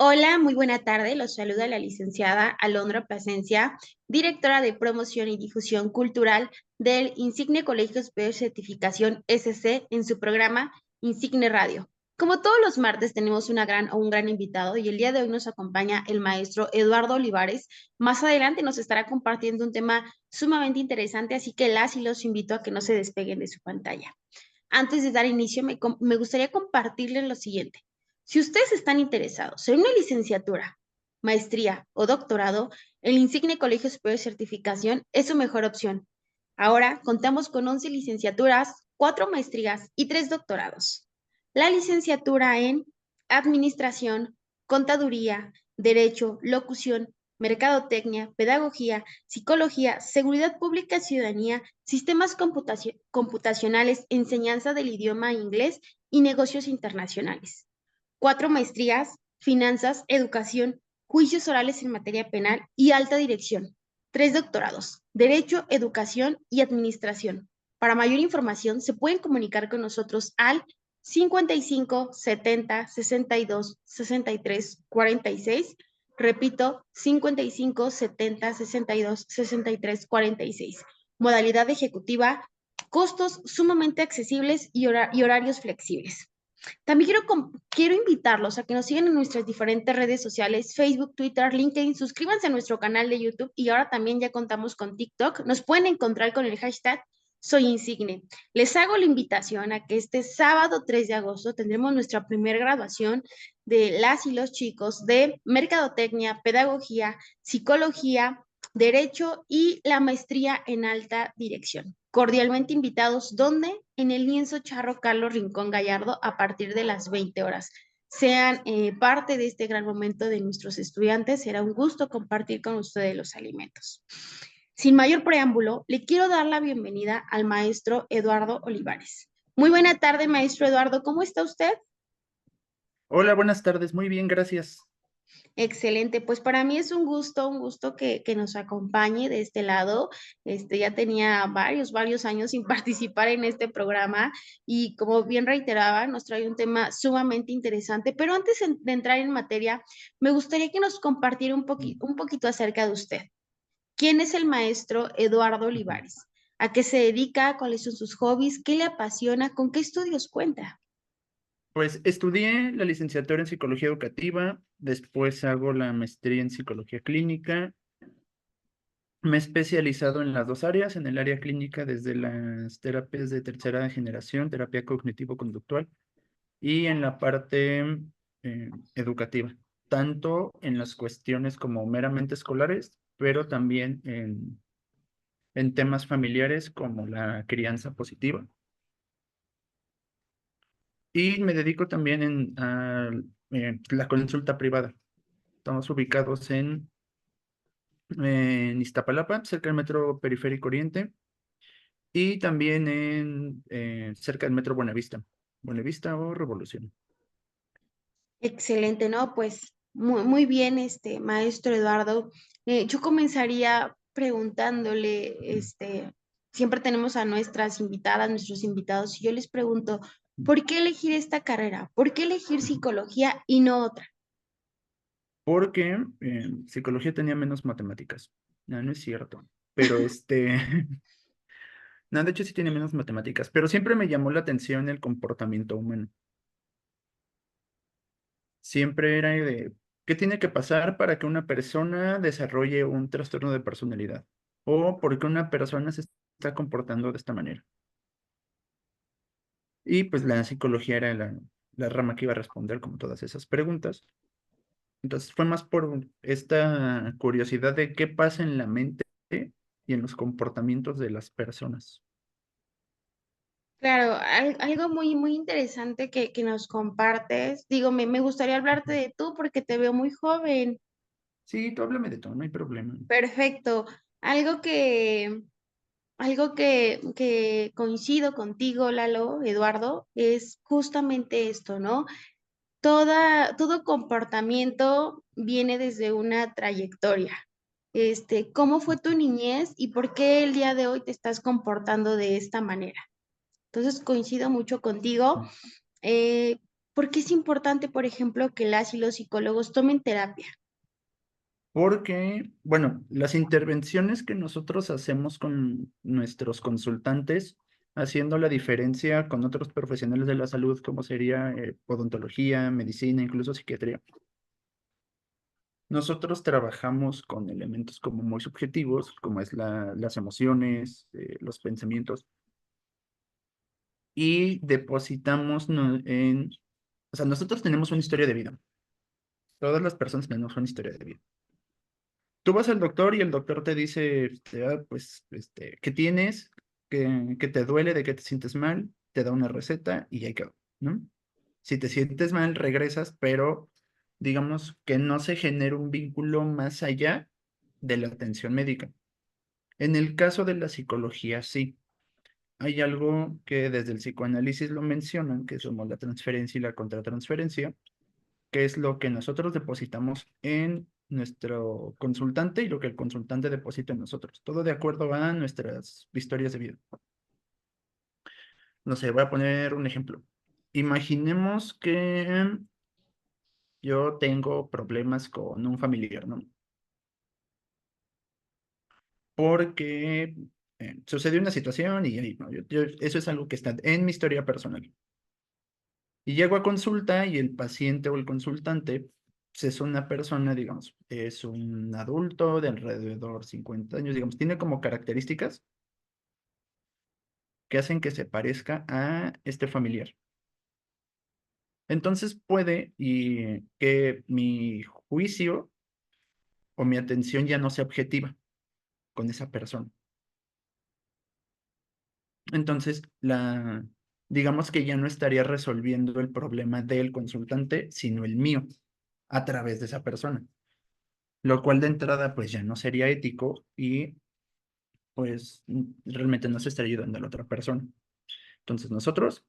Hola, muy buena tarde. Los saluda la licenciada Alondra Plasencia, directora de Promoción y Difusión Cultural del Insigne Colegio Superior de Certificación SC en su programa Insigne Radio. Como todos los martes tenemos un gran invitado y el día de hoy nos acompaña el maestro Eduardo Olivares. Más adelante nos estará compartiendo un tema sumamente interesante, así que las y los invito a que no se despeguen de su pantalla. Antes de dar inicio, me gustaría compartirles lo siguiente. Si ustedes están interesados en una licenciatura, maestría o doctorado, el Insigne Colegio Superior de Certificación es su mejor opción. Ahora contamos con 11 licenciaturas, 4 maestrías y 3 doctorados. La licenciatura en Administración, Contaduría, Derecho, Locución, Mercadotecnia, Pedagogía, Psicología, Seguridad Pública y Ciudadanía, Sistemas Computacionales, Enseñanza del idioma inglés y Negocios Internacionales. 4 maestrías, Finanzas, Educación, Juicios orales en materia penal y Alta Dirección. 3 doctorados, Derecho, Educación y Administración. Para mayor información, se pueden comunicar con nosotros al 55 70 62 63 46. Repito, 55 70 62 63 46. Modalidad ejecutiva, costos sumamente accesibles y horarios flexibles. También quiero invitarlos a que nos sigan en nuestras diferentes redes sociales, Facebook, Twitter, LinkedIn, suscríbanse a nuestro canal de YouTube y ahora también ya contamos con TikTok. Nos pueden encontrar con el hashtag Soy Insigne. Les hago la invitación a que este sábado 3 de agosto tendremos nuestra primera graduación de las y los chicos de Mercadotecnia, Pedagogía, Psicología, Derecho y la maestría en Alta Dirección. Cordialmente invitados, ¿dónde? En el lienzo Charro Carlos Rincón Gallardo a partir de las 20 horas. Sean parte de este gran momento de nuestros estudiantes. Será un gusto compartir con ustedes los alimentos. Sin mayor preámbulo, le quiero dar la bienvenida al maestro Eduardo Olivares. Muy buena tarde, maestro Eduardo. ¿Cómo está usted? Hola, buenas tardes. Muy bien, gracias. Excelente, pues para mí es un gusto que nos acompañe de este lado. Ya tenía varios años sin participar en este programa y como bien reiteraba, nos trae un tema sumamente interesante. Pero antes de entrar en materia, me gustaría que nos compartiera un poquito acerca de usted. ¿Quién es el maestro Eduardo Ujú. Olivares? ¿A qué se dedica? ¿Cuáles son sus hobbies? ¿Qué le apasiona? ¿Con qué estudios cuenta? Pues estudié la licenciatura en psicología educativa, después hago la maestría en psicología clínica. Me he especializado en las dos áreas, en el área clínica desde las terapias de tercera generación, terapia cognitivo-conductual, y en la parte educativa, tanto en las cuestiones como meramente escolares, pero también en temas familiares como la crianza positiva. Y me dedico también la consulta privada. Estamos ubicados en Iztapalapa, cerca del Metro Periférico Oriente, y también cerca del Metro Buenavista. Buenavista o Revolución. Excelente, ¿no? Pues muy bien, maestro Eduardo. Yo comenzaría preguntándole, siempre tenemos a nuestras invitadas, nuestros invitados, y yo les pregunto, ¿por qué elegir esta carrera? ¿Por qué elegir Ujú. psicología y no otra? Porque psicología tenía menos matemáticas. No, no es cierto. Pero no, de hecho sí tiene menos matemáticas, pero siempre me llamó la atención el comportamiento humano. Siempre era de, ¿qué tiene que pasar para que una persona desarrolle un trastorno de personalidad? ¿O por qué una persona se está comportando de esta manera? Y pues la psicología era la rama que iba a responder como todas esas preguntas. Entonces fue más por esta curiosidad de qué pasa en la mente y en los comportamientos de las personas. Claro, algo muy interesante que nos compartes. Digo, me gustaría hablarte Ujú. de tú porque te veo muy joven. Sí, tú háblame de todo, no hay problema. Perfecto. Algo que que coincido contigo, Lalo, Eduardo, es justamente esto, ¿no? Todo comportamiento viene desde una trayectoria. ¿Cómo fue tu niñez y por qué el día de hoy te estás comportando de esta manera? Entonces coincido mucho contigo. ¿Por qué es importante, por ejemplo, que las y los psicólogos tomen terapia? Porque, bueno, las intervenciones que nosotros hacemos con nuestros consultantes, haciendo la diferencia con otros profesionales de la salud, como sería odontología, medicina, incluso psiquiatría. Nosotros trabajamos con elementos como muy subjetivos, como es las emociones, los pensamientos, y depositamos o sea, nosotros tenemos una historia de vida. Todas las personas tenemos una historia de vida. Tú vas al doctor y el doctor te dice, pues, ¿qué tienes? ¿Qué te duele? ¿De qué te sientes mal? Te da una receta y ahí quedó, ¿no? Si te sientes mal, regresas, pero digamos que no se genera un vínculo más allá de la atención médica. En el caso de la psicología, sí. Hay algo que desde el psicoanálisis lo mencionan, que somos la transferencia y la contratransferencia, que es lo que nosotros depositamos en nuestro consultante y lo que el consultante deposita en nosotros. Todo de acuerdo a nuestras historias de vida. No sé, voy a poner un ejemplo. Imaginemos que yo tengo problemas con un familiar, ¿no? Porque sucedió una situación y ahí, ¿no? Eso es algo que está en mi historia personal. Y llego a consulta y el paciente o el consultante pues, es una persona, digamos, es un adulto de alrededor 50 años, digamos, tiene como características que hacen que se parezca a este familiar. Entonces puede y que mi juicio o mi atención ya no sea objetiva con esa persona. Entonces, digamos que ya no estaría resolviendo el problema del consultante, sino el mío, a través de esa persona. Lo cual de entrada pues ya no sería ético y pues realmente no se estaría ayudando a la otra persona. Entonces nosotros,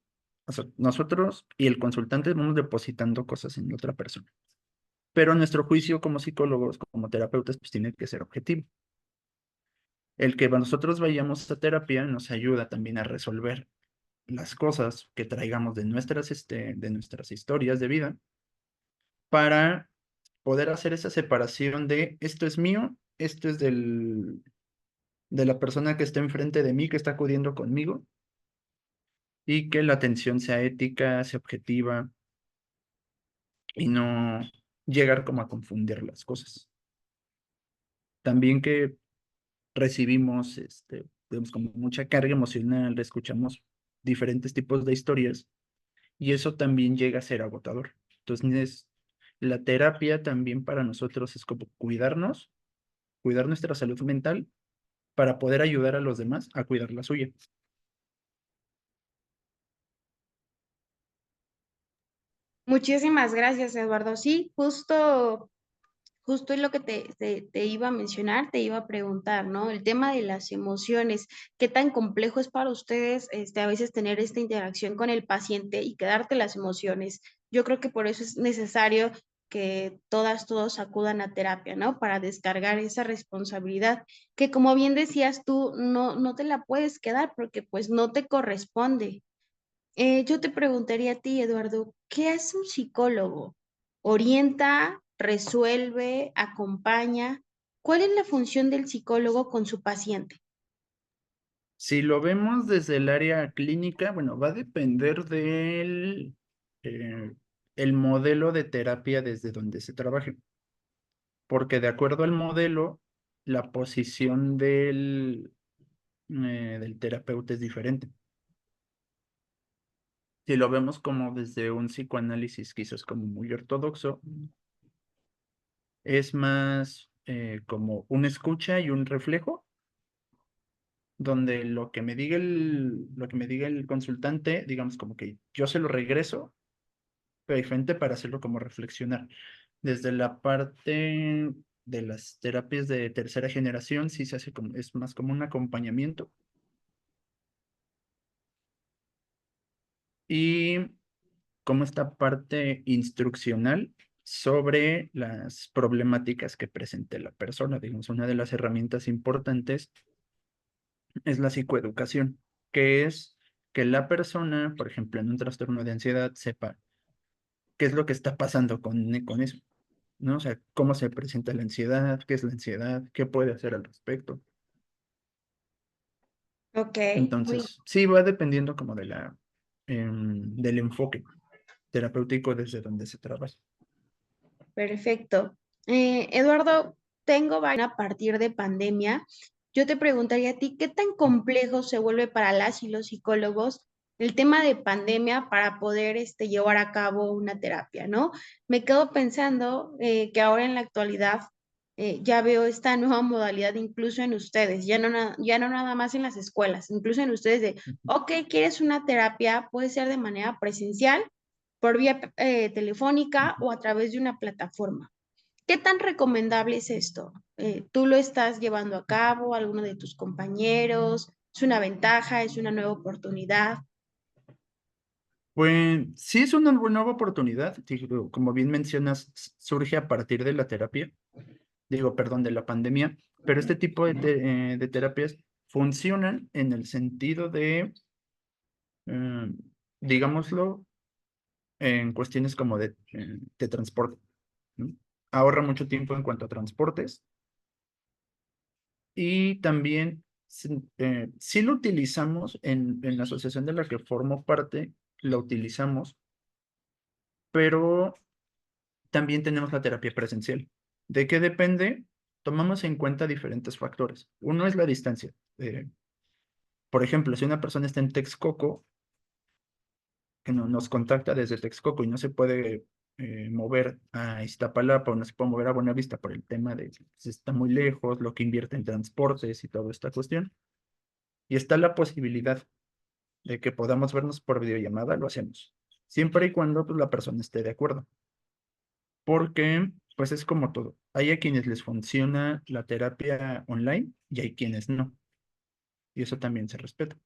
o sea, nosotros y el consultante vamos depositando cosas en la otra persona. Pero nuestro juicio como psicólogos, como terapeutas, pues tiene que ser objetivo. El que nosotros vayamos a terapia nos ayuda también a resolver las cosas que traigamos de nuestras historias de vida para poder hacer esa separación de esto es mío, esto es de la persona que está enfrente de mí, que está acudiendo conmigo, y que la atención sea ética, sea objetiva y no llegar como a confundir las cosas. También que recibimos, digamos, como mucha carga emocional, escuchamos diferentes tipos de historias y eso también llega a ser agotador. Entonces, la terapia también para nosotros es como cuidarnos, cuidar nuestra salud mental para poder ayudar a los demás a cuidar la suya. Muchísimas gracias, Eduardo. Sí, justo es lo que te iba a mencionar, te iba a preguntar, ¿no? El tema de las emociones, ¿qué tan complejo es para ustedes a veces tener esta interacción con el paciente y quedarte las emociones? Yo creo que por eso es necesario que todos acudan a terapia, ¿no? Para descargar esa responsabilidad, que como bien decías tú, no te la puedes quedar porque pues no te corresponde. Yo te preguntaría a ti, Eduardo, ¿qué hace un psicólogo? ¿Orienta, resuelve, acompaña? ¿Cuál es la función del psicólogo con su paciente? Si lo vemos desde el área clínica, bueno, va a depender eh, el modelo de terapia desde donde se trabaje, porque de acuerdo al modelo, la posición del terapeuta es diferente. Si lo vemos como desde un psicoanálisis quizás como muy ortodoxo, es más como una escucha y un reflejo, donde lo que me diga el consultante, digamos como que yo se lo regreso pero diferente para hacerlo como reflexionar. Desde la parte de las terapias de tercera generación, sí se hace como, es más como un acompañamiento. Y como esta parte instruccional sobre las problemáticas que presente la persona. Digamos, una de las herramientas importantes es la psicoeducación, que es que la persona, por ejemplo, en un trastorno de ansiedad, sepa qué es lo que está pasando con eso, ¿no? O sea, cómo se presenta la ansiedad, qué es la ansiedad, qué puede hacer al respecto. Ok, muy Entonces, sí, va dependiendo como del enfoque terapéutico desde donde se trabaja. perfecto. Eduardo, a partir de pandemia. Yo te preguntaría a ti, ¿qué tan complejo se vuelve para las y los psicólogos el tema de pandemia para poder llevar a cabo una terapia, ¿no? Me quedo pensando que ahora en la actualidad ya veo esta nueva modalidad incluso en ustedes, ya no nada más en las escuelas, incluso en ustedes de, Ujú. ok, ¿quieres una terapia? Puede ser de manera presencial, por vía telefónica Ujú. o a través de una plataforma. ¿Qué tan recomendable es esto? ¿Tú lo estás llevando a cabo? ¿Alguno de tus compañeros? ¿Es una ventaja? ¿Es una nueva oportunidad? Pues sí es una nueva oportunidad, digo, como bien mencionas, surge a partir de la terapia, digo, perdón, de la pandemia, pero este tipo de terapias funcionan en el sentido eh, digámoslo, en cuestiones como de transporte, ¿no? Ahorra mucho tiempo en cuanto a transportes y también sí lo utilizamos en la asociación de la que formo parte, lo utilizamos, pero también tenemos la terapia presencial. ¿De qué depende? Tomamos en cuenta diferentes factores. Uno es la distancia. Por ejemplo, si una persona está en Texcoco, que nos contacta desde Texcoco y no se puede mover a Iztapalapa o no se puede mover a Buenavista por el tema de si está muy lejos, lo que invierte en transportes y toda esta cuestión. Y está la posibilidad de que podamos vernos por videollamada, lo hacemos. Siempre y cuando pues, la persona esté de acuerdo. Porque, pues es como todo. Hay a quienes les funciona la terapia online y hay quienes no. Y eso también se respeta.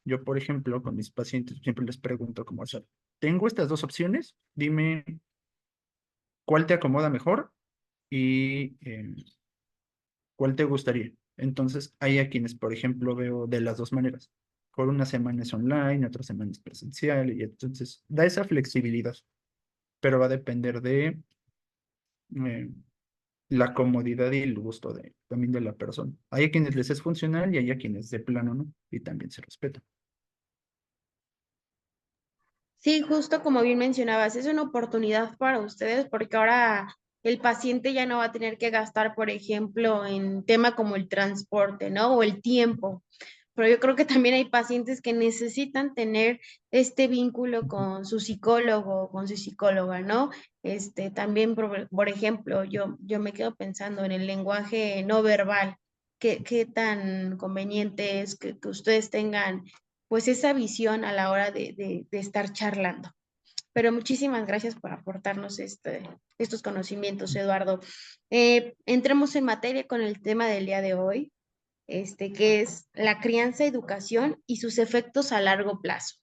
Yo, por ejemplo, con mis pacientes siempre les pregunto como, o sea, tengo estas dos opciones, dime cuál te acomoda mejor y cuál te gustaría. Entonces, hay a quienes, por ejemplo, veo de las dos maneras. Por una semana es online, otra semana es presencial, y entonces da esa flexibilidad, pero va a depender de eh, la comodidad y el gusto también de la persona. Hay a quienes les es funcional y hay a quienes de plano no, y también se respeta. Sí, justo como bien mencionabas, es una oportunidad para ustedes porque ahora el paciente ya no va a tener que gastar, por ejemplo, en tema como el transporte, ¿no? O el tiempo. Pero yo creo que también hay pacientes que necesitan tener este vínculo Ujú. con su psicólogo o con su psicóloga, ¿no? También, por ejemplo, yo me quedo pensando en el lenguaje no verbal. ¿Qué tan conveniente es que ustedes tengan pues esa visión a la hora de estar charlando? Pero muchísimas gracias por aportarnos estos conocimientos, Eduardo. Entremos en materia con el tema del día de hoy, que es la crianza, educación y sus efectos a largo plazo.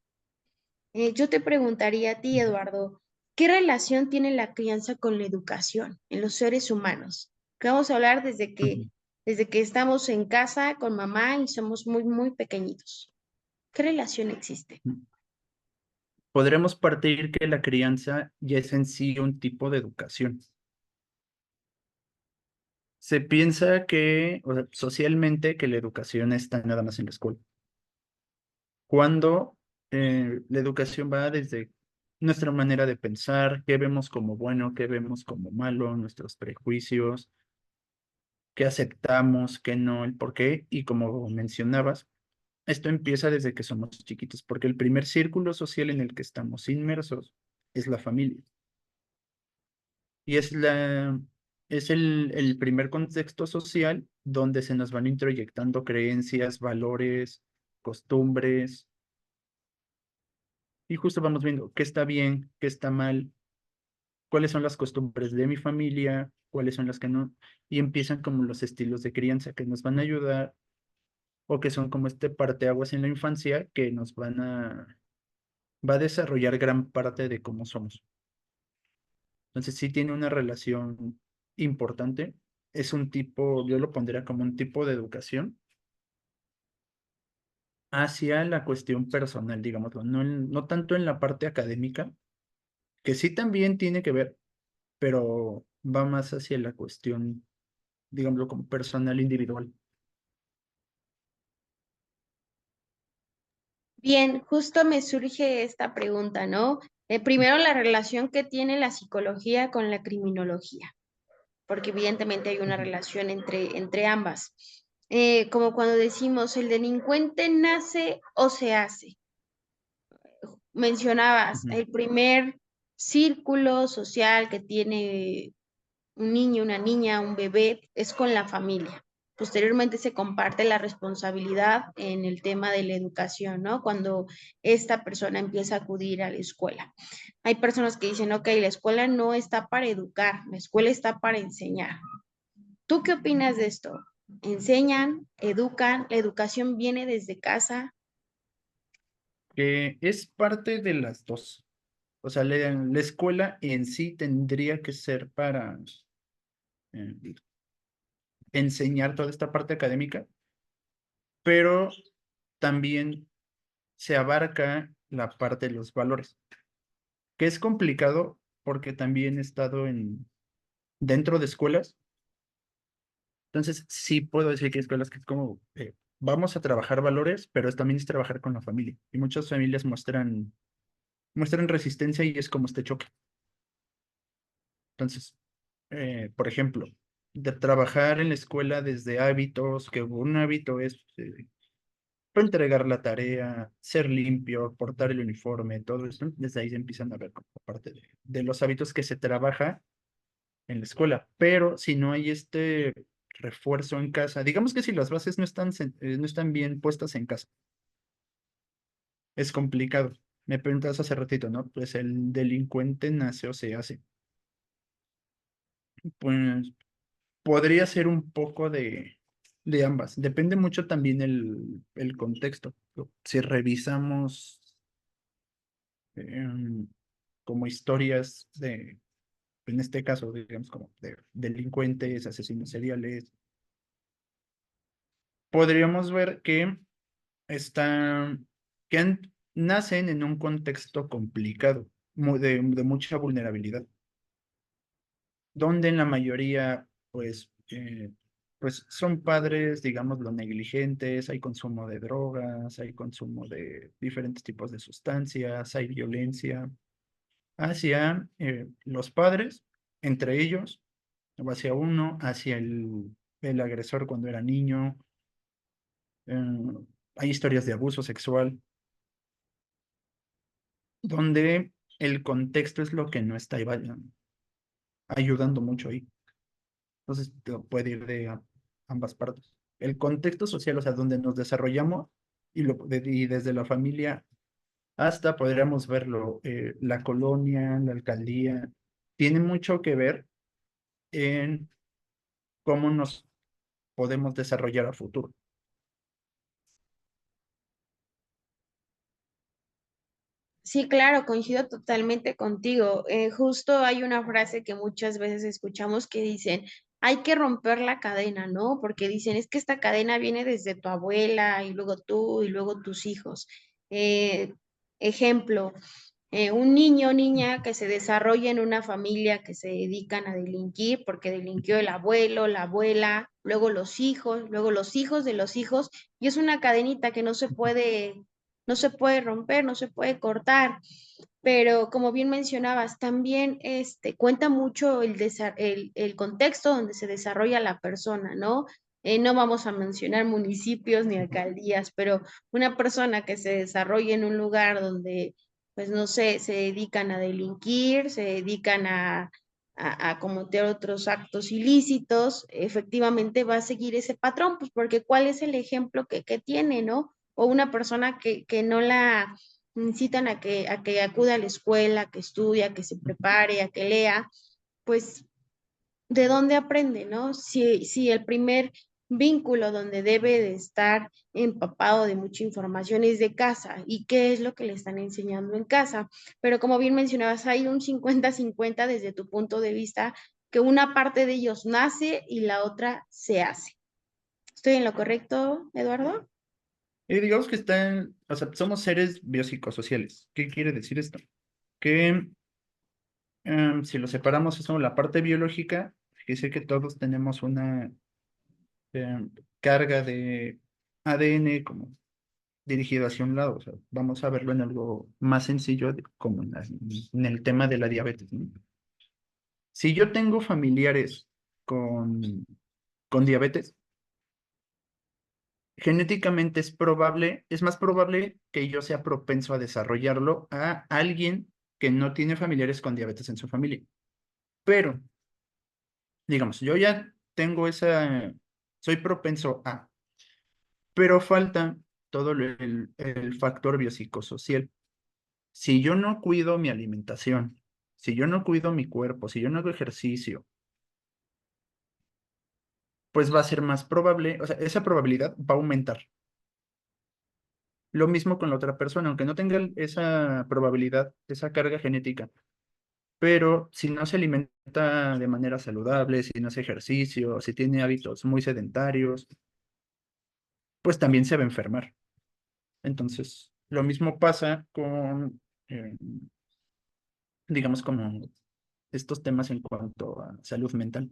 Yo te preguntaría a ti, Eduardo, ¿qué relación tiene la crianza con la educación en los seres humanos? Que vamos a hablar Ujú. desde que estamos en casa con mamá y somos muy, muy pequeñitos. ¿Qué relación existe? Podremos partir que la crianza ya es en sí un tipo de educación. Se piensa que, o sea, socialmente, que la educación está nada más en la escuela. Cuando la educación va desde nuestra manera de pensar, qué vemos como bueno, qué vemos como malo, nuestros prejuicios, qué aceptamos, qué no, el por qué. Y como mencionabas, esto empieza desde que somos chiquitos, porque el primer círculo social en el que estamos inmersos es la familia. Y es el primer contexto social donde se nos van introyectando creencias, valores, costumbres, y justo vamos viendo qué está bien, qué está mal, cuáles son las costumbres de mi familia, cuáles son las que no, y empiezan como los estilos de crianza que nos van a ayudar o que son como este parteaguas en la infancia que va a desarrollar gran parte de cómo somos. Entonces sí tiene una relación importante. Es un tipo, yo lo pondría como un tipo de educación hacia la cuestión personal, digámoslo, no tanto en la parte académica, que sí también tiene que ver, pero va más hacia la cuestión, digámoslo, como personal individual. Bien, justo me surge esta pregunta, ¿no? Primero, la relación que tiene la psicología con la criminología, porque evidentemente hay una Ujú, relación entre ambas. Como cuando decimos, el delincuente nace o se hace. Mencionabas, ujú. el primer círculo social que tiene un niño, una niña, un bebé, es con la familia. Posteriormente se comparte la responsabilidad en el tema de la educación, ¿no? Cuando esta persona empieza a acudir a la escuela. Hay personas que dicen, ok, la escuela no está para educar, la escuela está para enseñar. ¿Tú qué opinas de esto? ¿Enseñan, educan, la educación viene desde casa? Que es parte de las dos. O sea, la escuela en sí tendría que ser para eh, enseñar toda esta parte académica, pero también se abarca la parte de los valores, que es complicado porque también he estado dentro de escuelas. Entonces, sí puedo decir que hay escuelas que es como, vamos a trabajar valores, pero también es trabajar con la familia. Y muchas familias muestran resistencia y es como este choque. Entonces, por ejemplo, de trabajar en la escuela desde hábitos, que un hábito es entregar la tarea, ser limpio, portar el uniforme, todo esto, desde ahí se empiezan a ver como parte de los hábitos que se trabaja en la escuela. Pero si no hay este refuerzo en casa, digamos que si las bases no están bien puestas en casa, es complicado. Me preguntas hace ratito, ¿no? Pues el delincuente nace o se hace. Pues podría ser un poco de ambas. Depende mucho también el contexto. Si revisamos em, como historias en este caso, digamos, como de delincuentes, asesinos seriales, podríamos ver que están, nacen en un contexto complicado, de mucha vulnerabilidad, donde en la mayoría, pues son padres, digámoslo, negligentes, hay consumo de drogas, hay consumo de diferentes tipos de sustancias, hay violencia hacia los padres, entre ellos, o hacia uno, hacia el agresor cuando era niño. eh, Hay historias de abuso sexual, donde el contexto es lo que no está ayudando mucho ahí. Entonces, puede ir de ambas partes. El contexto social, o sea, donde nos desarrollamos y desde la familia hasta, podríamos verlo, la colonia, la alcaldía, tiene mucho que ver en cómo nos podemos desarrollar a futuro. Sí, claro, coincido totalmente contigo. Justo hay una frase que muchas veces escuchamos que dicen, hay que romper la cadena, ¿no? Porque dicen, es que esta cadena viene desde tu abuela y luego tú y luego tus hijos. Eh, Ejemplo, un niño o niña que se desarrolla en una familia que se dedican a delinquir porque delinquió el abuelo, la abuela, luego los hijos de los hijos, y es una cadenita que no se puede romper, no se puede cortar. Pero como bien mencionabas, también cuenta mucho el contexto donde se desarrolla la persona, ¿no? No vamos a mencionar municipios ni alcaldías, pero una persona que se desarrolla en un lugar donde, pues no sé, se dedican a delinquir, se dedican a cometer otros actos ilícitos, efectivamente va a seguir ese patrón, pues porque ¿cuál es el ejemplo que tiene, ¿no? O una persona que no la incitan a que acuda a la escuela, que estudie, a que se prepare, a que lea, pues ¿de dónde aprende, no? Si el primer vínculo donde debe de estar empapado de mucha información es de casa y qué es lo que le están enseñando en casa. Pero como bien mencionabas, hay un 50-50 desde tu punto de vista, que una parte de ellos nace y la otra se hace. ¿Estoy en lo correcto, Eduardo? Y digamos que o sea, somos seres biopsicosociales. ¿Qué quiere decir esto? Que Si lo separamos eso, la parte biológica, fíjese que todos tenemos una carga de ADN como dirigido hacia un lado. O sea, vamos a verlo en algo más sencillo, como en el tema de la diabetes, ¿no? Si yo tengo familiares con diabetes, genéticamente es más probable que yo sea propenso a desarrollarlo a alguien que no tiene familiares con diabetes en su familia. Pero, digamos, yo ya tengo soy propenso a, pero falta todo el factor biopsicosocial. Si yo no cuido mi alimentación, si yo no cuido mi cuerpo, si yo no hago ejercicio, pues va a ser más probable, o sea, esa probabilidad va a aumentar. Lo mismo con la otra persona, aunque no tenga esa probabilidad, esa carga genética, pero si no se alimenta de manera saludable, si no hace ejercicio, si tiene hábitos muy sedentarios, pues también se va a enfermar. Entonces, lo mismo pasa con, digamos, como estos temas en cuanto a salud mental.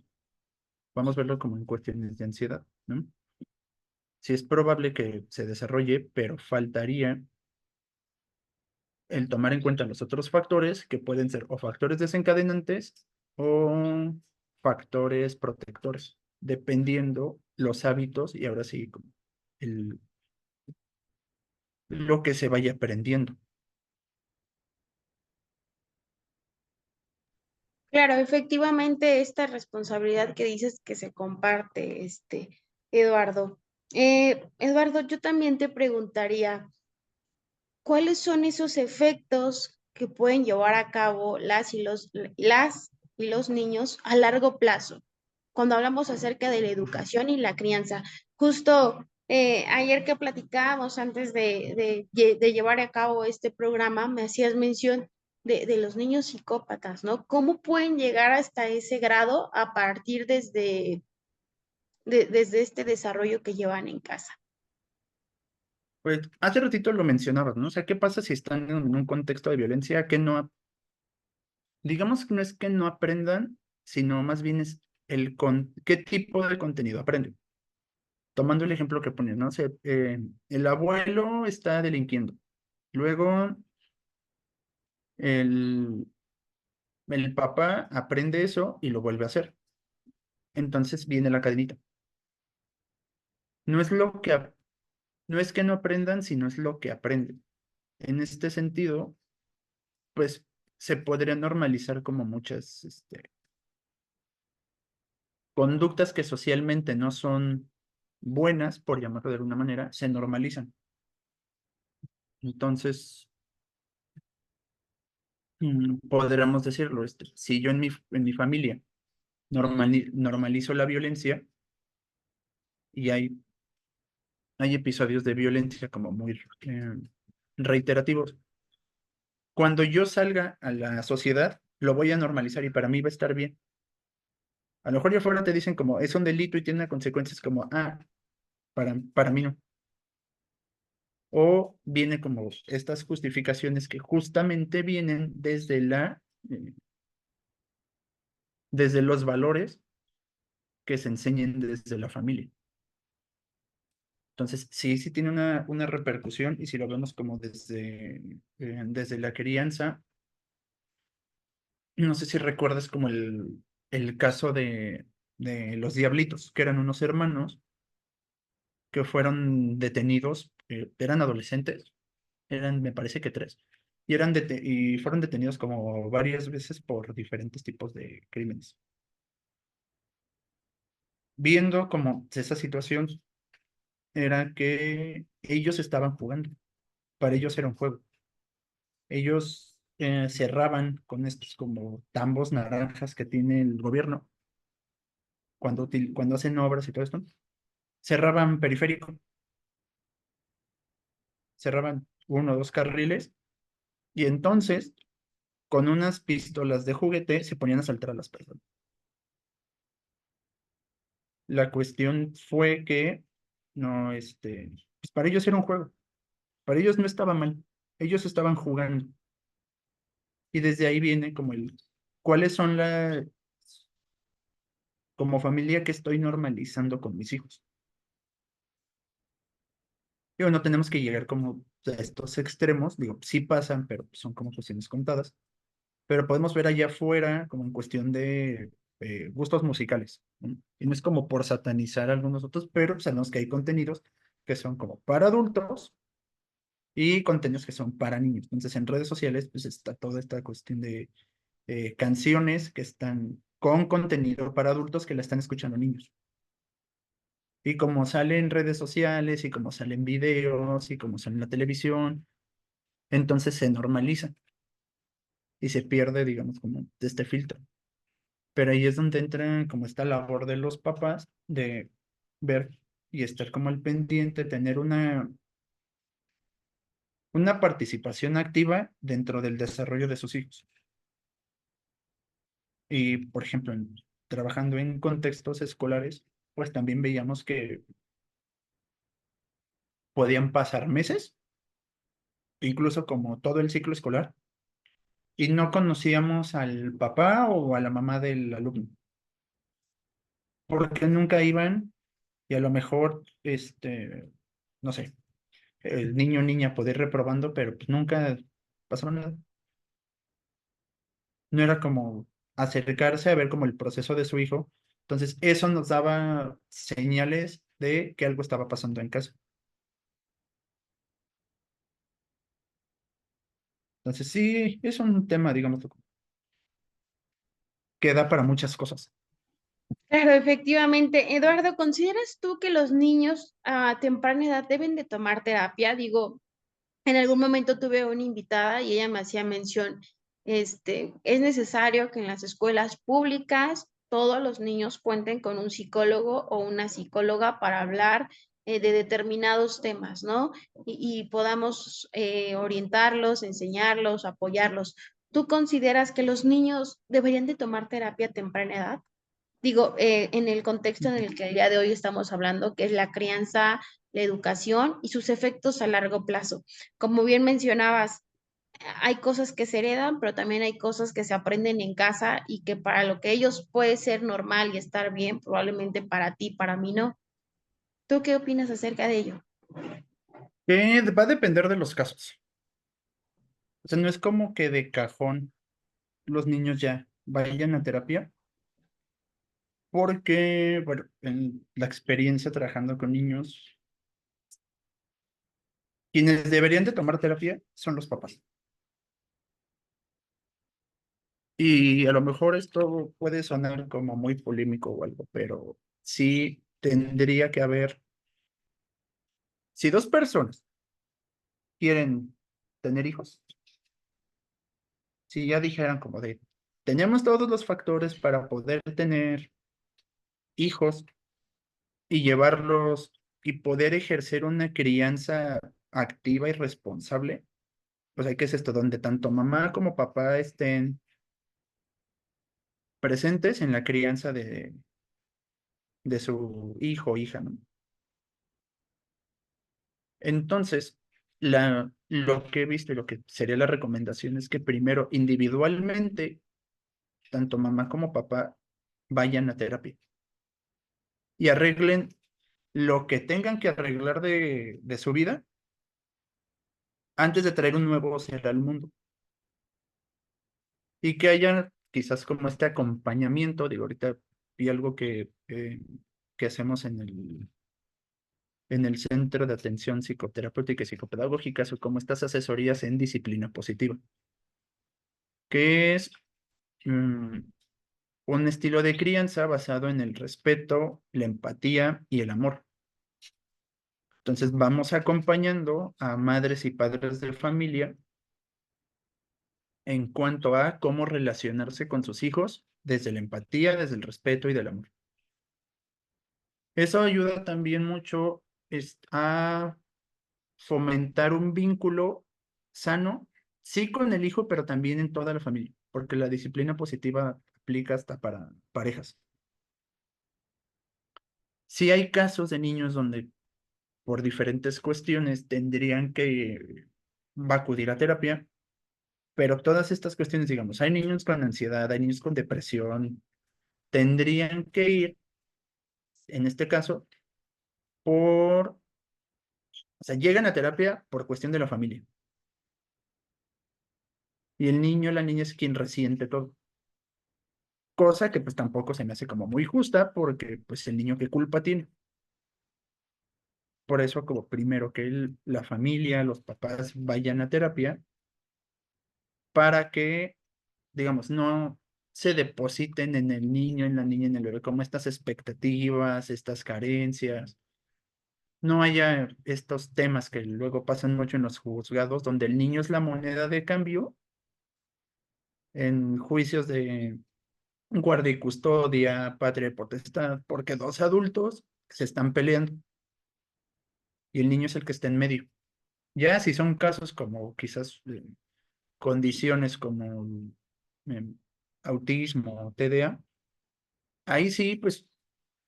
Vamos a verlo como en cuestiones de ansiedad, ¿no? Sí es probable que se desarrolle, pero faltaría el tomar en cuenta los otros factores que pueden ser o factores desencadenantes o factores protectores, dependiendo los hábitos y ahora sí, como el, lo que se vaya aprendiendo. Claro, efectivamente, esta responsabilidad que dices que se comparte, Eduardo. Eduardo, yo también te preguntaría, ¿cuáles son esos efectos que pueden llevar a cabo las y los niños a largo plazo? Cuando hablamos acerca de la educación y la crianza, justo ayer que platicábamos antes de llevar a cabo este programa, me hacías mención de los niños psicópatas, ¿no? ¿Cómo pueden llegar hasta ese grado a partir desde este desarrollo que llevan en casa? Pues hace ratito lo mencionabas, ¿no? O sea, ¿qué pasa si están en un contexto de violencia que no, digamos que no es que no aprendan, sino más bien es qué tipo de contenido aprenden? Tomando el ejemplo que pones, ¿no? El abuelo está delinquiendo. Luego el, el papá aprende eso y lo vuelve a hacer. Entonces viene la cadenita. No es no es que no aprendan, sino es lo que aprenden. En este sentido, pues se podría normalizar como muchas conductas que socialmente no son buenas, por llamarlo de alguna manera, se normalizan. Entonces, podríamos decirlo, si yo en mi familia normalizo la violencia y hay episodios de violencia como muy reiterativos, cuando yo salga a la sociedad, lo voy a normalizar y para mí va a estar bien. A lo mejor ya afuera te dicen como es un delito y tiene consecuencias como, para mí no. O viene como estas justificaciones que justamente vienen desde los valores que se enseñan desde la familia. Entonces, sí tiene una repercusión y si lo vemos como desde la crianza, no sé si recuerdas como el caso de los Diablitos, que eran unos hermanos que fueron detenidos, eran adolescentes, me parece que tres, y fueron detenidos como varias veces por diferentes tipos de crímenes. Viendo como esa situación era que ellos estaban jugando, para ellos era un juego. Ellos cerraban con estos como tambos naranjas que tiene el gobierno cuando hacen obras y todo esto, cerraban periférico, cerraban uno o dos carriles y entonces con unas pistolas de juguete se ponían a asaltar a las personas. La cuestión fue que no, pues para ellos era un juego, para ellos no estaba mal, ellos estaban jugando y desde ahí viene como ¿cuáles son como familia que estoy normalizando con mis hijos? Digo, no tenemos que llegar como a estos extremos, digo, sí pasan, pero son como cuestiones contadas, pero podemos ver allá afuera como en cuestión de gustos musicales, ¿no? Y no es como por satanizar a algunos otros, pero sabemos que hay contenidos que son como para adultos y contenidos que son para niños. Entonces, en redes sociales, pues está toda esta cuestión de canciones que están con contenido para adultos que la están escuchando niños. Y como sale en redes sociales y como salen videos y como sale en la televisión, entonces se normaliza y se pierde, digamos, como de este filtro. Pero ahí es donde entra como esta labor de los papás de ver y estar como al pendiente, tener una participación activa dentro del desarrollo de sus hijos. Y, por ejemplo, trabajando en contextos escolares, pues también veíamos que podían pasar meses, incluso como todo el ciclo escolar, y no conocíamos al papá o a la mamá del alumno, porque nunca iban y a lo mejor, no sé, el niño o niña podía ir reprobando, pero pues nunca pasó nada. No era como acercarse a ver como el proceso de su hijo. Entonces, eso nos daba señales de que algo estaba pasando en casa. Entonces, sí, es un tema, digamos, que da para muchas cosas. Claro, efectivamente. Eduardo, ¿consideras tú que los niños a temprana edad deben de tomar terapia? Digo, en algún momento tuve una invitada y ella me hacía mención, es necesario que en las escuelas públicas todos los niños cuenten con un psicólogo o una psicóloga para hablar de determinados temas, ¿no? Y podamos orientarlos, enseñarlos, apoyarlos. ¿Tú consideras que los niños deberían de tomar terapia a temprana edad? Digo, en el contexto en el que el día de hoy estamos hablando, que es la crianza, la educación y sus efectos a largo plazo. Como bien mencionabas, hay cosas que se heredan, pero también hay cosas que se aprenden en casa y que para lo que ellos puede ser normal y estar bien, probablemente para ti, para mí no. ¿Tú qué opinas acerca de ello? Va a depender de los casos. O sea, no es como que de cajón los niños ya vayan a terapia, porque, bueno, en la experiencia trabajando con niños, quienes deberían de tomar terapia son los papás. Y a lo mejor esto puede sonar como muy polémico o algo, pero sí tendría que haber, si dos personas quieren tener hijos, si ya dijeran como de, tenemos todos los factores para poder tener hijos y llevarlos y poder ejercer una crianza activa y responsable, pues hay que es esto, donde tanto mamá como papá estén presentes en la crianza de su hijo o hija, ¿no? Entonces, lo que he visto y lo que sería la recomendación es que primero individualmente, tanto mamá como papá vayan a terapia y arreglen lo que tengan que arreglar de su vida antes de traer un nuevo ser al mundo. Y que haya quizás como este acompañamiento, digo, ahorita vi algo que hacemos en el Centro de Atención Psicoterapéutica y Psicopedagógica, o como estas asesorías en disciplina positiva, que es mm, un estilo de crianza basado en el respeto, la empatía y el amor. Entonces vamos acompañando a madres y padres de familia en cuanto a cómo relacionarse con sus hijos desde la empatía, desde el respeto y del amor. Eso ayuda también mucho a fomentar un vínculo sano, sí con el hijo, pero también en toda la familia, porque la disciplina positiva aplica hasta para parejas. Sí hay casos de niños donde por diferentes cuestiones tendrían que acudir a terapia, Pero todas estas cuestiones, digamos, hay niños con ansiedad, hay niños con depresión, tendrían que ir, en este caso, o sea, llegan a terapia por cuestión de la familia. Y el niño, la niña es quien resiente todo. Cosa que pues tampoco se me hace como muy justa porque pues el niño qué culpa tiene. Por eso como primero que la familia, los papás vayan a terapia para que, digamos, no se depositen en el niño, en la niña, en el bebé, como estas expectativas, estas carencias. No haya estos temas que luego pasan mucho en los juzgados, donde el niño es la moneda de cambio en juicios de guardia y custodia, patria y potestad, porque dos adultos se están peleando y el niño es el que está en medio. Ya si son casos como quizás condiciones como eh, autismo o TDA, ahí sí, pues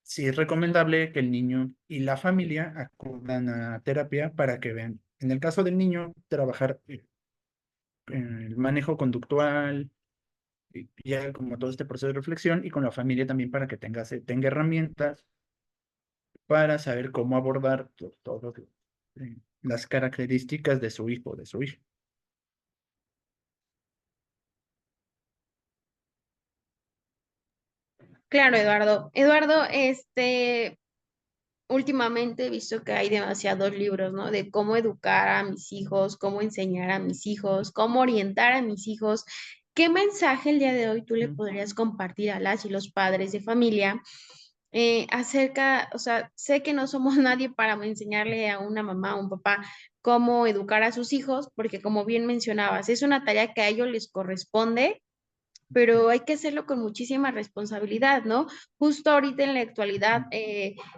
sí es recomendable que el niño y la familia acudan a terapia para que vean, en el caso del niño, trabajar el manejo conductal, y ya como todo este proceso de reflexión, y con la familia también para que tenga herramientas para saber cómo abordar todo, las características de su hijo o de su hija. Claro, Eduardo. Eduardo, últimamente he visto que hay demasiados libros, ¿no? De cómo educar a mis hijos, cómo enseñar a mis hijos, cómo orientar a mis hijos. ¿Qué mensaje el día de hoy tú le Mm. podrías compartir a las y los padres de familia acerca, o sea, sé que no somos nadie para enseñarle a una mamá o un papá cómo educar a sus hijos, porque como bien mencionabas, es una tarea que a ellos les corresponde, pero hay que hacerlo con muchísima responsabilidad, ¿no? Justo ahorita en la actualidad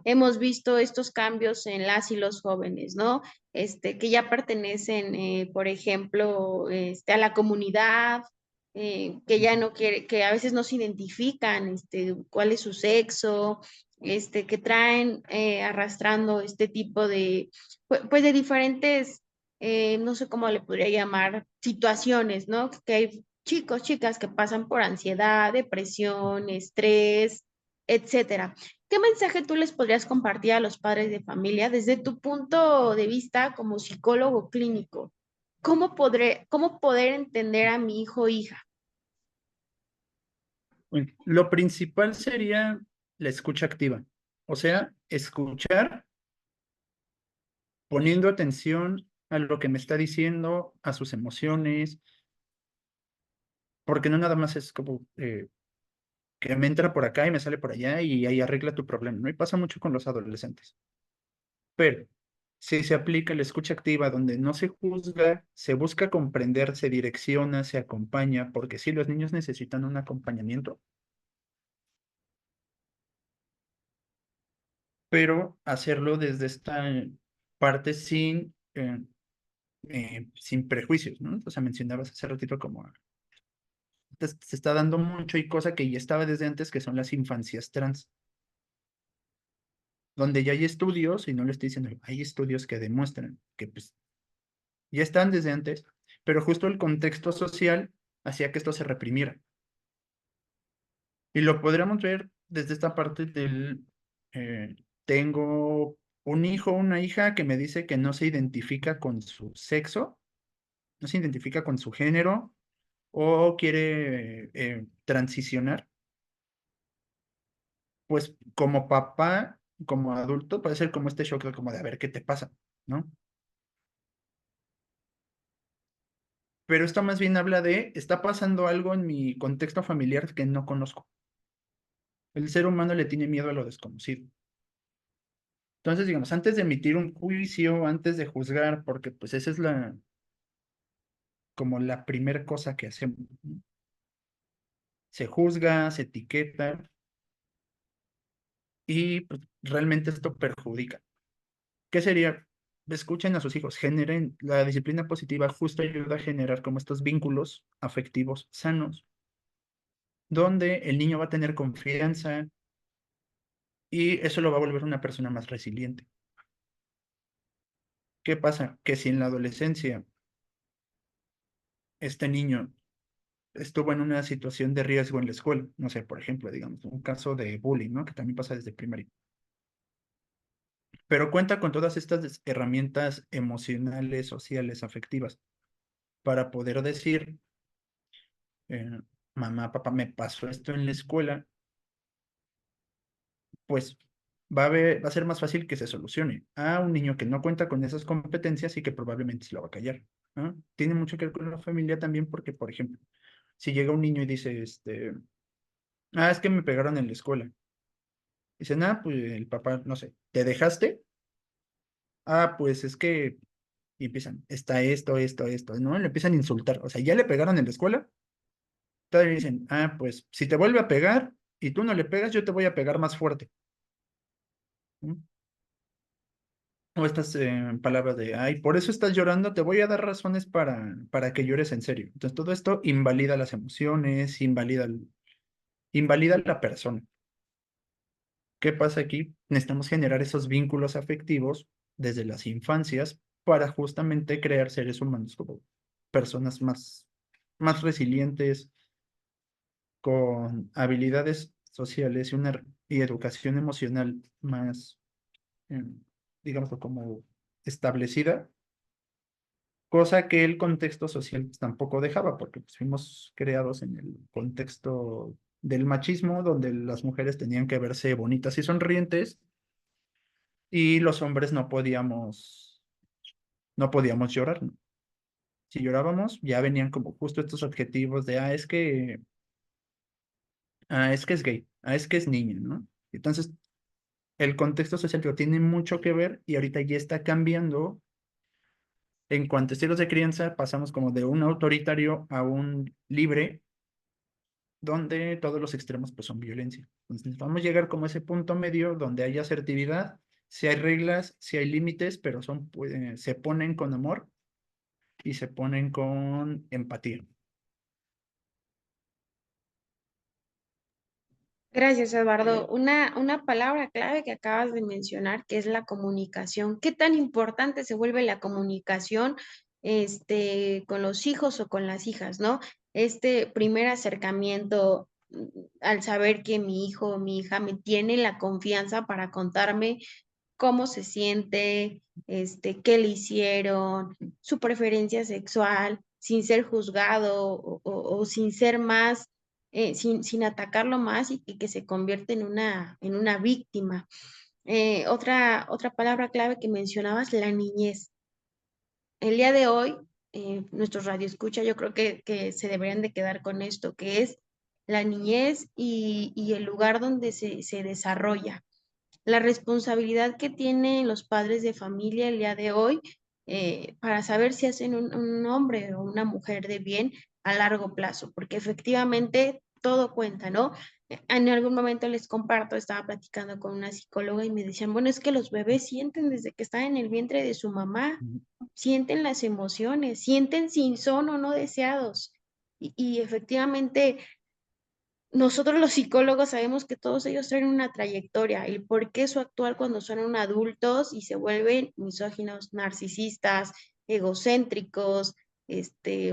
hemos visto estos cambios en las y los jóvenes, ¿no? Que ya pertenecen, por ejemplo, a la comunidad, que ya no quiere, que a veces no se identifican, cuál es su sexo, que traen arrastrando este tipo de, pues de diferentes, no sé cómo le podría llamar, situaciones, ¿no? Que hay chicos, chicas que pasan por ansiedad, depresión, estrés, etcétera. ¿Qué mensaje tú les podrías compartir a los padres de familia desde tu punto de vista como psicólogo clínico? Cómo poder entender a mi hijo o hija? Bueno, lo principal sería la escucha activa, o sea, escuchar poniendo atención a lo que me está diciendo, a sus emociones, porque no nada más es como que me entra por acá y me sale por allá y ahí arregla tu problema, ¿no? Y pasa mucho con los adolescentes. Pero si se aplica la escucha activa donde no se juzga, se busca comprender, se direcciona, se acompaña, porque sí, los niños necesitan un acompañamiento, pero hacerlo desde esta parte sin prejuicios, ¿no? O sea, mencionabas hace ratito como se está dando mucho y cosa que ya estaba desde antes, que son las infancias trans, donde ya hay estudios, y no lo estoy diciendo, hay estudios que demuestran que pues ya están desde antes, pero justo el contexto social hacía que esto se reprimiera. Y lo podríamos ver desde esta parte eh, tengo un hijo o una hija que me dice que no se identifica con su sexo, no se identifica con su género o quiere transicionar, pues como papá, como adulto, puede ser como este shock de como de a ver qué te pasa, ¿no? Pero esto más bien habla de, está pasando algo en mi contexto familiar que no conozco. El ser humano le tiene miedo a lo desconocido. Entonces, digamos, antes de emitir un juicio, antes de juzgar, porque pues esa es como la primera cosa que hacemos, ¿no? Se juzga, se etiqueta y pues, realmente esto perjudica. ¿Qué sería? Escuchen a sus hijos, generen la disciplina positiva, justo ayuda a generar como estos vínculos afectivos sanos, donde el niño va a tener confianza y eso lo va a volver una persona más resiliente. ¿Qué pasa? Que si en la adolescencia este niño estuvo en una situación de riesgo en la escuela, no sé, por ejemplo, digamos, un caso de bullying, ¿no? Que también pasa desde primaria. Pero cuenta con todas estas herramientas emocionales, sociales, afectivas, para poder decir, eh, mamá, papá, me pasó esto en la escuela, pues va a ser más fácil que se solucione a un niño que no cuenta con esas competencias y que probablemente se lo va a callar, ¿no? Tiene mucho que ver con la familia también porque, por ejemplo, si llega un niño y dice, es que me pegaron en la escuela. Dicen, pues el papá, no sé, ¿te dejaste? Pues es que, y empiezan, está esto, ¿no? Le empiezan a insultar. O sea, ya le pegaron en la escuela. Todavía dicen, pues si te vuelve a pegar y tú no le pegas, yo te voy a pegar más fuerte. ¿No? O estas palabras de, por eso estás llorando, te voy a dar razones para que llores en serio. Entonces, todo esto invalida las emociones, invalida a la persona. ¿Qué pasa aquí? Necesitamos generar esos vínculos afectivos desde las infancias para justamente crear seres humanos como personas más resilientes, con habilidades sociales y educación emocional más, eh, digamos, como establecida, cosa que el contexto social pues, tampoco dejaba, porque pues, fuimos creados en el contexto del machismo, donde las mujeres tenían que verse bonitas y sonrientes y los hombres no podíamos llorar, ¿no? Si llorábamos, ya venían como justo estos objetivos de, es que es gay, es que es niña, ¿no? Entonces, el contexto social digo, tiene mucho que ver y ahorita ya está cambiando. En cuanto a estilos de crianza, pasamos como de un autoritario a un libre, donde todos los extremos pues son violencia. Entonces, vamos a llegar como a ese punto medio donde hay asertividad, si hay reglas, si hay límites, pero se ponen con amor y se ponen con empatía. Gracias, Eduardo. Una palabra clave que acabas de mencionar, que es la comunicación. ¿Qué tan importante se vuelve la comunicación, con los hijos o con las hijas, ¿no? Este primer acercamiento, al saber que mi hijo o mi hija me tiene la confianza para contarme cómo se siente, qué le hicieron, su preferencia sexual, sin ser juzgado o sin ser más, sin atacarlo más y que se convierte en una víctima. Otra palabra clave que mencionabas, la niñez. El día de hoy, nuestros radioescucha, yo creo que se deberían de quedar con esto, que es la niñez y el lugar donde se desarrolla la responsabilidad que tienen los padres de familia el día de hoy, para saber si hacen un hombre o una mujer de bien a largo plazo, porque efectivamente todo cuenta, ¿no? En algún momento les comparto, estaba platicando con una psicóloga y me decían, bueno, es que los bebés sienten desde que están en el vientre de su mamá, sienten las emociones, sienten si son o no deseados. Y efectivamente nosotros los psicólogos sabemos que todos ellos traen una trayectoria, el por qué su actuar cuando son un adultos y se vuelven misóginos, narcisistas, egocéntricos,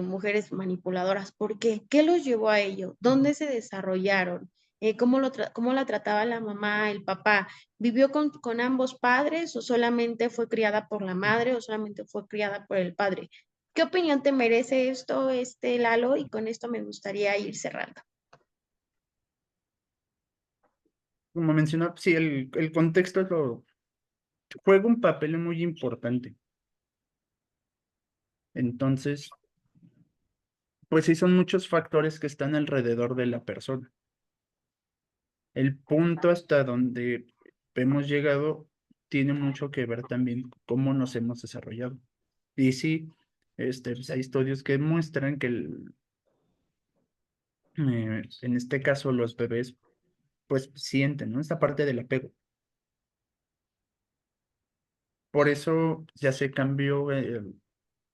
mujeres manipuladoras. ¿Por qué? ¿Qué los llevó a ello? ¿Dónde se desarrollaron? ¿Cómo la trataba la mamá, el papá? ¿Vivió con ambos padres o solamente fue criada por la madre o solamente fue criada por el padre? ¿Qué opinión te merece esto, Lalo? Y con esto me gustaría ir cerrando. Como mencionaba, sí, el contexto juega un papel muy importante. Entonces, pues sí, son muchos factores que están alrededor de la persona. El punto hasta donde hemos llegado tiene mucho que ver también con cómo nos hemos desarrollado. Y sí, pues hay estudios que muestran que en este caso los bebés pues sienten, ¿no? Esta parte del apego. Por eso ya se cambió,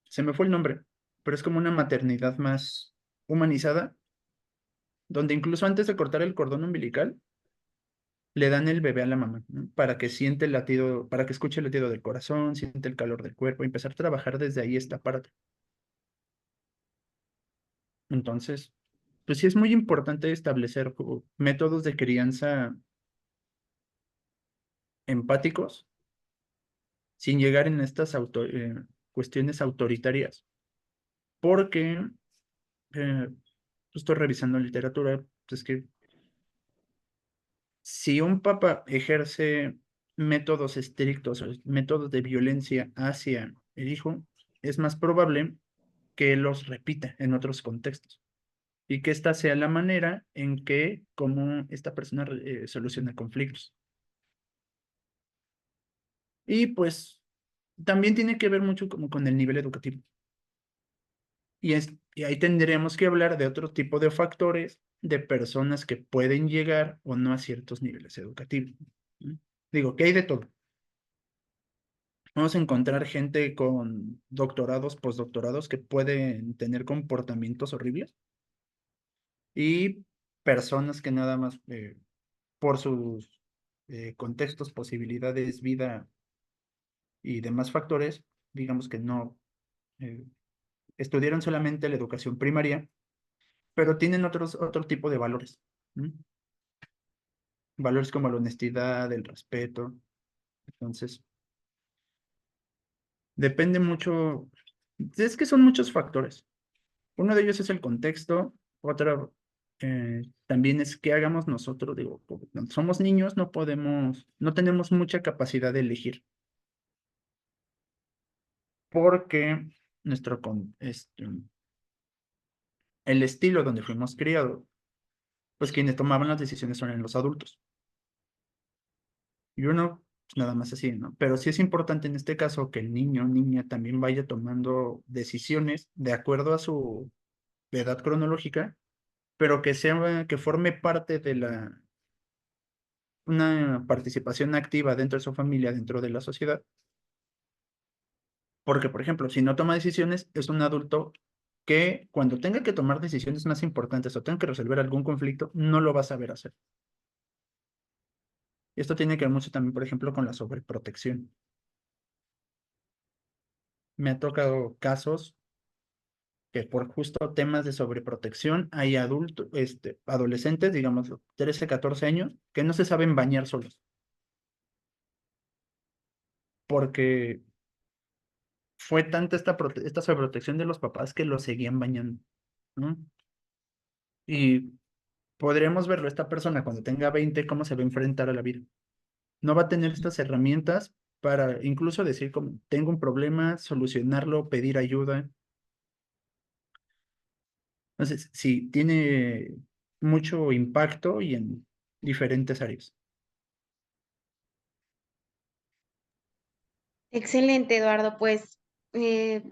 se me fue el nombre, pero es como una maternidad más humanizada, donde incluso antes de cortar el cordón umbilical, le dan el bebé a la mamá, ¿no? Para que siente el latido, para que escuche el latido del corazón, siente el calor del cuerpo, y empezar a trabajar desde ahí esta parte. Entonces, pues sí es muy importante establecer métodos de crianza empáticos sin llegar en estas cuestiones autoritarias, porque eh, estoy revisando literatura, pues que si un papá ejerce métodos estrictos o métodos de violencia hacia el hijo, es más probable que los repita en otros contextos y que esta sea la manera en que como esta persona soluciona conflictos. Y pues también tiene que ver mucho como con el nivel educativo. Y ahí tendríamos que hablar de otro tipo de factores de personas que pueden llegar o no a ciertos niveles educativos. ¿No? Digo, que hay de todo. Vamos a encontrar gente con doctorados, postdoctorados que pueden tener comportamientos horribles y personas que nada más por sus contextos, posibilidades, vida y demás factores, digamos que no eh, estudiaron solamente la educación primaria, pero tienen otro tipo de valores. ¿No? Valores como la honestidad, el respeto. Entonces, depende mucho, es que son muchos factores. Uno de ellos es el contexto, otro también es qué hagamos nosotros. Digo, cuando somos niños no podemos, no tenemos mucha capacidad de elegir, porque el estilo donde fuimos criados, pues quienes tomaban las decisiones eran los adultos. Y uno, pues nada más así, ¿no? Pero sí es importante en este caso que el niño o niña también vaya tomando decisiones de acuerdo a su edad cronológica, pero que forme parte de una participación activa dentro de su familia, dentro de la sociedad. Porque, por ejemplo, si no toma decisiones, es un adulto que cuando tenga que tomar decisiones más importantes o tenga que resolver algún conflicto, no lo va a saber hacer. Y esto tiene que ver mucho también, por ejemplo, con la sobreprotección. Me ha tocado casos que por justo temas de sobreprotección hay adolescentes, digamos, 13, 14 años, que no se saben bañar solos, porque fue tanta esta sobreprotección de los papás que los seguían bañando, ¿no? Y podríamos verlo, esta persona cuando tenga 20, cómo se va a enfrentar a la vida. No va a tener estas herramientas para incluso decir como, tengo un problema, solucionarlo, pedir ayuda. Entonces, sí, tiene mucho impacto y en diferentes áreas. Excelente, Eduardo. Pues eh,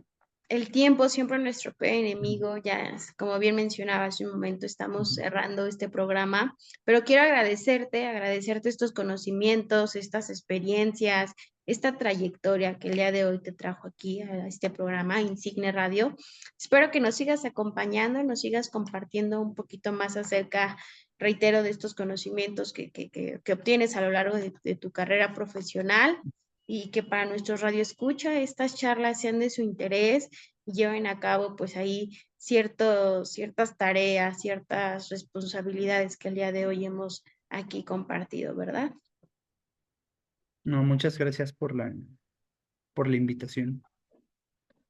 el tiempo siempre es nuestro peor enemigo. Ya, como bien mencionaba hace un momento, estamos cerrando este programa, pero quiero agradecerte estos conocimientos, estas experiencias, esta trayectoria que el día de hoy te trajo aquí a este programa Insigne Radio. Espero que nos sigas acompañando, nos sigas compartiendo un poquito más acerca, reitero, de estos conocimientos que obtienes a lo largo de tu carrera profesional y que para nuestros radioescucha estas charlas sean de su interés y lleven a cabo pues ahí ciertas tareas, ciertas responsabilidades que el día de hoy hemos aquí compartido, ¿verdad? No, muchas gracias por la invitación.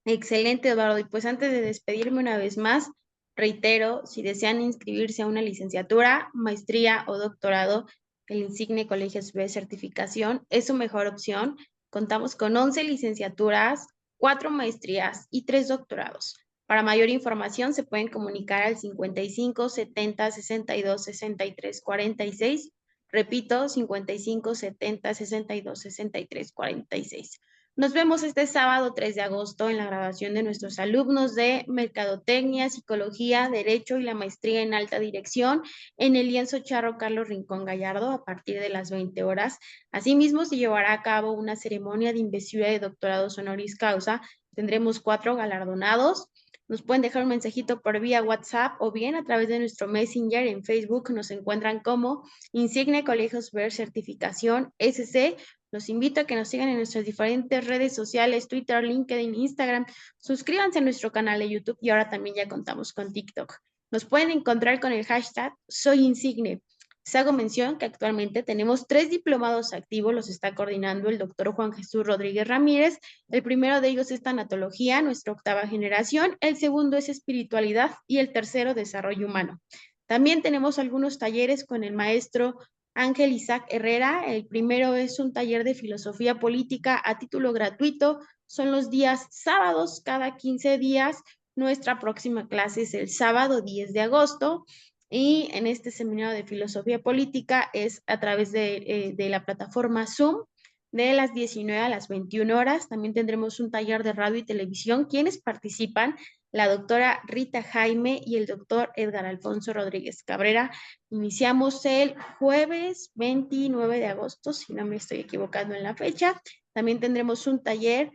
Excelente, Eduardo. Y pues antes de despedirme una vez más, reitero, si desean inscribirse a una licenciatura, maestría o doctorado, el Insigne Colegio Superior de Certificación es su mejor opción. Contamos con 11 licenciaturas, 4 maestrías y 3 doctorados. Para mayor información se pueden comunicar al 55 70 62 63 46. Repito, 55 70 62 63 46. Nos vemos este sábado 3 de agosto en la graduación de nuestros alumnos de Mercadotecnia, Psicología, Derecho y la Maestría en Alta Dirección en el lienzo Charro Carlos Rincón Gallardo a partir de las 20 horas. Asimismo, se llevará a cabo una ceremonia de investidura de doctorados honoris causa. Tendremos 4 galardonados. Nos pueden dejar un mensajito por vía WhatsApp o bien a través de nuestro Messenger en Facebook. Nos encuentran como Insigne Colegio Superior Certificación SC Los invito a que nos sigan en nuestras diferentes redes sociales, Twitter, LinkedIn, Instagram. Suscríbanse a nuestro canal de YouTube y ahora también ya contamos con TikTok. Nos pueden encontrar con el hashtag SoyInsigne. Les hago mención que actualmente tenemos 3 diplomados activos, los está coordinando el doctor Juan Jesús Rodríguez Ramírez. El primero de ellos es tanatología, nuestra 8ª generación, el segundo es espiritualidad y el tercero desarrollo humano. También tenemos algunos talleres con el maestro Ángel Isaac Herrera. El primero es un taller de filosofía política a título gratuito. Son los días sábados, cada 15 días. Nuestra próxima clase es el sábado 10 de agosto. Y en este seminario de filosofía política es a través de la plataforma Zoom de las 19 a las 21 horas. También tendremos un taller de radio y televisión. Quienes participan, la doctora Rita Jaime y el doctor Edgar Alfonso Rodríguez Cabrera. Iniciamos el jueves 29 de agosto, si no me estoy equivocando en la fecha. También tendremos un taller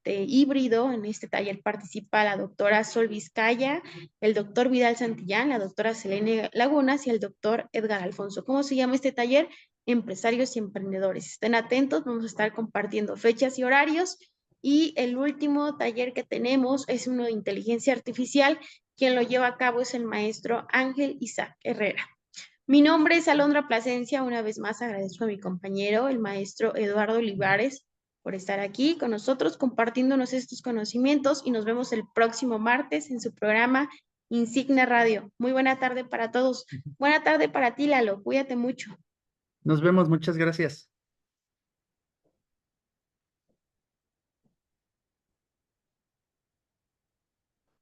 híbrido. En este taller participa la doctora Sol Vizcaya, el doctor Vidal Santillán, la doctora Selene Lagunas y el doctor Edgar Alfonso. ¿Cómo se llama este taller? Empresarios y emprendedores. Estén atentos, vamos a estar compartiendo fechas y horarios. Y el último taller que tenemos es uno de inteligencia artificial. Quien lo lleva a cabo es el maestro Ángel Isaac Herrera. Mi nombre es Alondra Plasencia. Una vez más agradezco a mi compañero, el maestro Eduardo Olivares, por estar aquí con nosotros compartiéndonos estos conocimientos y nos vemos el próximo martes en su programa Insigne Radio. Muy buena tarde para todos. Buena tarde para ti, Lalo. Cuídate mucho. Nos vemos, muchas gracias.